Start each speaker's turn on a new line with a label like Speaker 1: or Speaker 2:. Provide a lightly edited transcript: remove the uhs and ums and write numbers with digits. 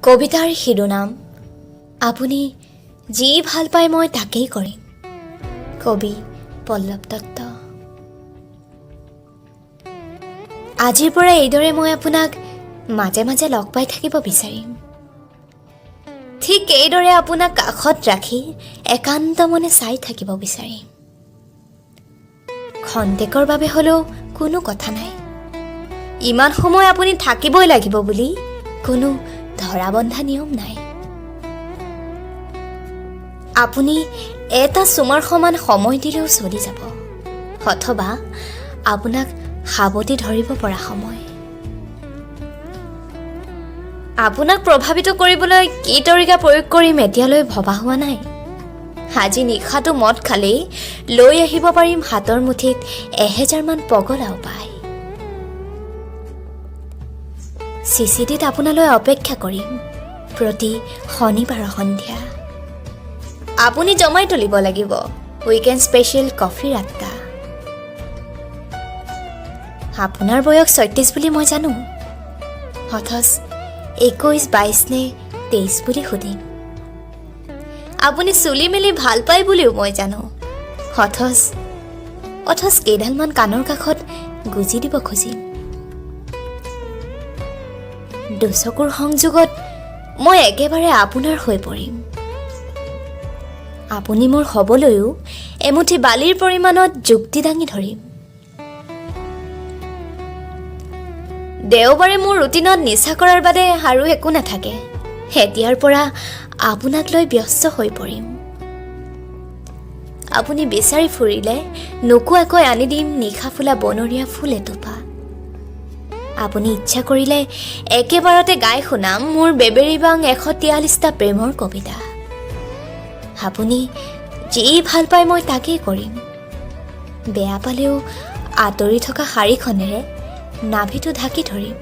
Speaker 1: কবিতাৰ শিৰোনাম আপুনি যি ভাল পায় মই তাকেই কৰিম। কবি পল্লৱ দত্ত। আজিৰ পৰা এইদৰে মই আপোনাক মাজে মাজে লগ পাই থাকিব বিচাৰিম। ঠিক এইদৰে আপোনাক কাষত ৰাখি একান্ত মনে চাই থাকিব বিচাৰিম। খন্তেকৰ বাবে হ'লেও কোনো কথা নাই। ইমান সময় আপুনি থাকিবই লাগিব বুলি কোনো ধৰা বন্ধা নিয়ম নাই। আপুনি এটা চুমাৰ সমান সময় দিলেও চলি যাব, অথবা আপোনাক সাৱটি ধৰিব পৰা সময়। আপোনাক প্ৰভাৱিত কৰিবলৈ কি তৰিকা প্ৰয়োগ কৰিম এতিয়ালৈ ভবা হোৱা নাই। আজি নিশাটো মদ খালেই লৈ আহিব পাৰিম হাতৰ মুঠিত 1000 মান পগলাও পাই। চিচিডিত আপোনালৈ অপেক্ষা কৰিম প্ৰতি শনিবাৰ সন্ধিয়া। আপুনি জমাই তুলিব লাগিব উইকেণ্ড স্পেচিয়েল কফিৰ আড্ডা। আপোনাৰ বয়স 36 বুলি মই জানো, অথচ 21, 22 নে 23 বুলি সুধিম। আপুনি চুলি মেলি ভাল পায় বুলিও মই জানো, অথচ কেইডালমান কাণৰ কাষত গুজি দিব খুজিম। দুচকুৰ সংযোগত মই একেবাৰে আপোনাৰ হৈ পৰিম। আপুনি মোৰ হ'বলৈও এমুঠি বালিৰ পৰিমাণত যুক্তি দাঙি ধৰিম। দেওবাৰে মোৰ ৰুটিনত নিচা কৰাৰ বাদে আৰু একো নাথাকে। এতিয়াৰ পৰা আপোনাক লৈ ব্যস্ত হৈ পৰিম। আপুনি বিচাৰি ফুৰিলে নোকোৱাকৈ আনি দিম নিশা ফুলা বনৰীয়া ফুল এটোপা। আপুনি ইচ্ছা কৰিলে একেবাৰতে গাই শুনাম মোৰ বেবেৰীবাং 143টা প্ৰেমৰ কবিতা। আপুনি যি ভাল পায় মই তাকেই কৰিম। বেয়া পালেও আঁতৰি থকা শাৰীখনেৰে নাভিটো ঢাকি ধৰিম।